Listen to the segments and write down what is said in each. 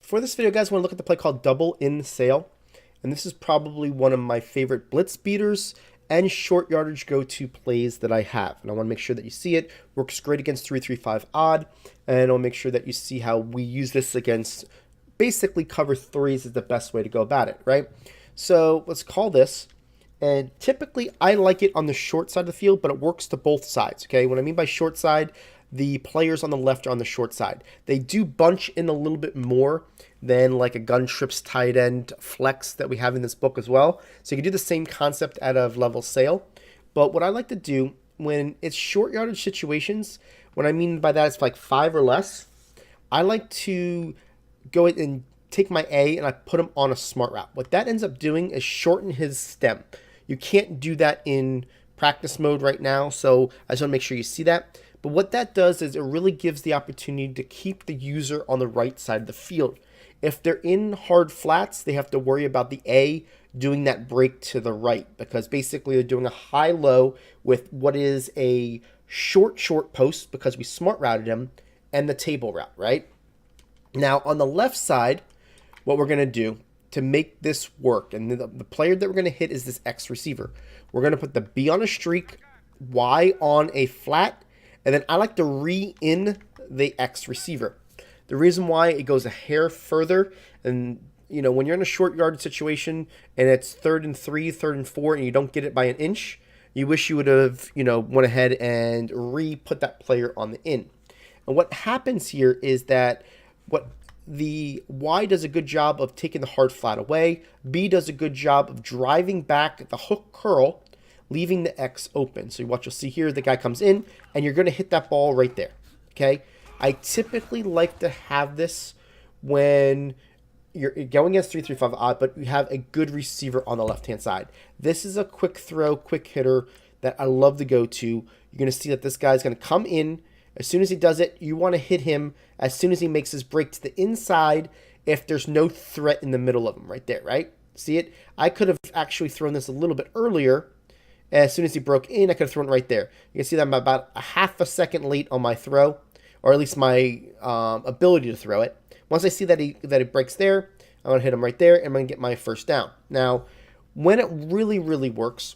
For this video, guys, I want to look at the play called Double in Sail. And this is probably one of my favorite blitz beaters and short yardage go-to plays that I have. And I want to make sure that you see it. Works great against 3-3-5 odd. And I'll make sure that you see how we use this against basically cover threes is the best way to go about it, right? So let's call this. And typically, I like it on the short side of the field, but it works to both sides, okay? What I mean by short side, the players on the left are on the short side. They do bunch in a little bit more than like a gun trips tight end flex that we have in this book as well. So you can do the same concept out of level sail. But what I like to do when it's short yardage situations, what I mean by that is like 5 or less, I like to go ahead and take my A and I put him on a smart route. What that ends up doing is shorten his stem. You can't do that in practice mode right now, so I just want to make sure you see that. But what that does is it really gives the opportunity to keep the user on the right side of the field. If they're in hard flats, they have to worry about the A doing that break to the right because basically they're doing a high-low with what is a short post because we smart routed him and the table route, right? Now, on the left side, what we're going to do to make this work, and the player that we're going to hit is this X receiver. We're going to put the B on a streak, Y on a flat, and then I like to re-in the X receiver. The reason why it goes a hair further, and when you're in a short yardage situation and it's 3rd and 3, 3rd and 4, and you don't get it by an inch, you wish you would have, went ahead and re-put that player on the in. And what happens here is that the Y does a good job of taking the hard flat away. B does a good job of driving back the hook curl, leaving the X open. So what you'll see here, the guy comes in, and you're going to hit that ball right there, okay? I typically like to have this when you're going against 3-3-5 odd, but you have a good receiver on the left-hand side. This is a quick throw, quick hitter that I love to go to. You're going to see that this guy's going to come in. As soon as he does it, you want to hit him as soon as he makes his break to the inside if there's no threat in the middle of him right there, right? See it? I could have actually thrown this a little bit earlier. As soon as he broke in, I could have thrown it right there. You can see that I'm about a half a second late on my throw, or at least my ability to throw it. Once I see that he breaks there, I'm going to hit him right there, and I'm going to get my first down. Now, when it really, really works,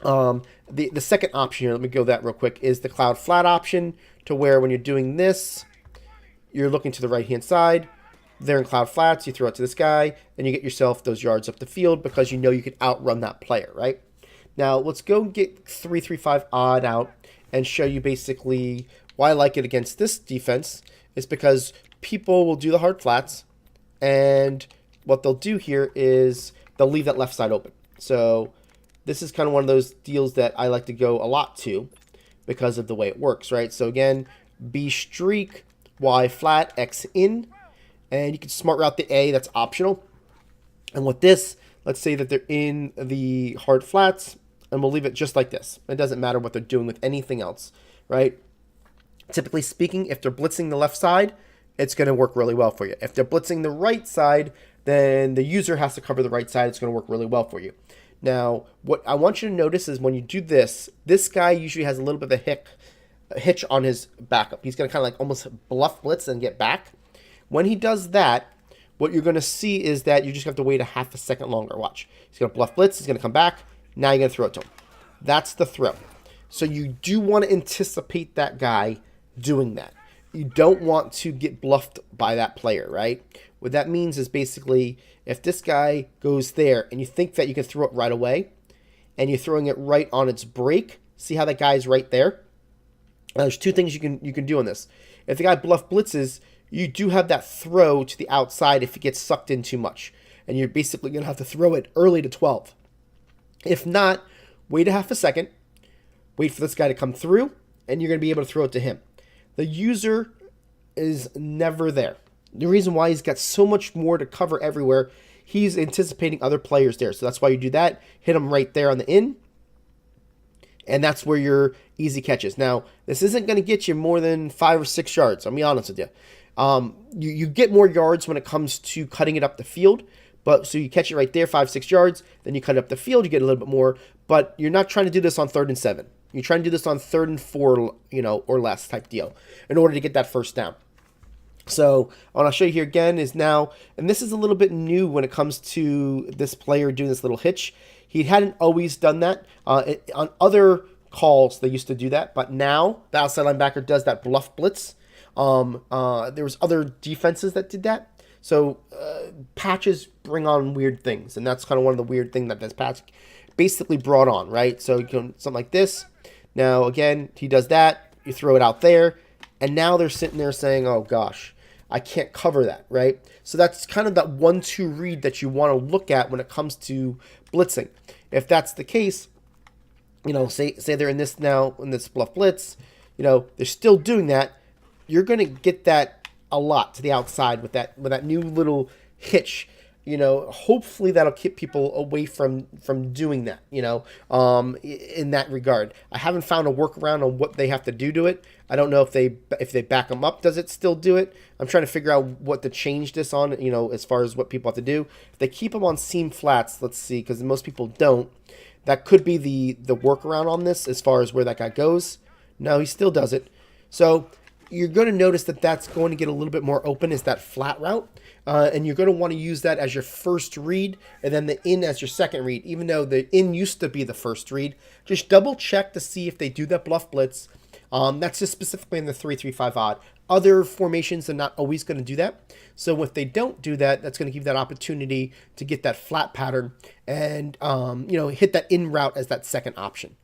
the second option here, let me go that real quick, is the cloud flat option, to where when you're doing this, you're looking to the right-hand side. There in cloud flats, you throw it to this guy, and you get yourself those yards up the field because you know you could outrun that player, right? Now, let's go get 3-3-5 odd out and show you basically why I like it against this defense is because people will do the hard flats, and what they'll do here is they'll leave that left side open. So this is kind of one of those deals that I like to go a lot to because of the way it works, right? So again, B streak, Y flat, X in, and you can smart route the A, that's optional. And with this, let's say that they're in the hard flats, and we'll leave it just like this. It doesn't matter what they're doing with anything else, right? Typically speaking, if they're blitzing the left side, it's going to work really well for you. If they're blitzing the right side, then the user has to cover the right side. It's going to work really well for you. Now, what I want you to notice is when you do this, this guy usually has a little bit of a hitch on his backup. He's going to kind of like almost bluff blitz and get back. When he does that, what you're going to see is that you just have to wait a half a second longer. Watch. He's going to bluff blitz. He's going to come back. Now you're going to throw it to him. That's the throw. So you do want to anticipate that guy doing that. You don't want to get bluffed by that player, right? What that means is basically if this guy goes there and you think that you can throw it right away and you're throwing it right on its break, see how that guy's right there? Now, there's two things you can do on this. If the guy bluff blitzes, you do have that throw to the outside if it gets sucked in too much. And you're basically going to have to throw it early to 12. If not, wait a half a second, wait for this guy to come through, and you're going to be able to throw it to him. The user is never there. The reason why he's got so much more to cover everywhere, he's anticipating other players there. So that's why you do that. Hit him right there on the in. And that's where your easy catches. Now, this isn't going to get you more than 5 or 6 yards. I'll be honest with you. You get more yards when it comes to cutting it up the field. But so you catch it right there, 5, 6 yards. Then you cut it up the field, you get a little bit more. But you're not trying to do this on 3rd and 7. You're trying to do this on 3rd and 4, or less type deal in order to get that first down. So what I'll show you here again is now, and this is a little bit new when it comes to this player doing this little hitch. He hadn't always done that. On other calls, they used to do that, but now the outside linebacker does that bluff blitz. There was other defenses that did that. So patches bring on weird things, and that's kind of one of the weird things that this patch basically brought on, right? So you can something like this. Now again, he does that. You throw it out there, and now they're sitting there saying, "Oh gosh, I can't cover that," right? So that's kind of that 1-2 read that you want to look at when it comes to blitzing. If that's the case, say they're in this now, in this bluff blitz, they're still doing that. You're going to get that a lot to the outside with that new little hitch. Hopefully that'll keep people away from doing that, in that regard. I haven't found a workaround on what they have to do to it. I don't know if they back them up, does it still do it? I'm trying to figure out what to change this on, as far as what people have to do. If they keep them on seam flats, let's see, because most people don't. That could be the workaround on this as far as where that guy goes. No, he still does it. So you're going to notice that that's going to get a little bit more open is that flat route. And you're going to want to use that as your first read and then the in as your second read, even though the in used to be the first read. Just double check to see if they do that bluff blitz. That's just specifically in the 3-3-5 odd. Other formations are not always going to do that. So if they don't do that, that's going to give that opportunity to get that flat pattern and, hit that in route as that second option.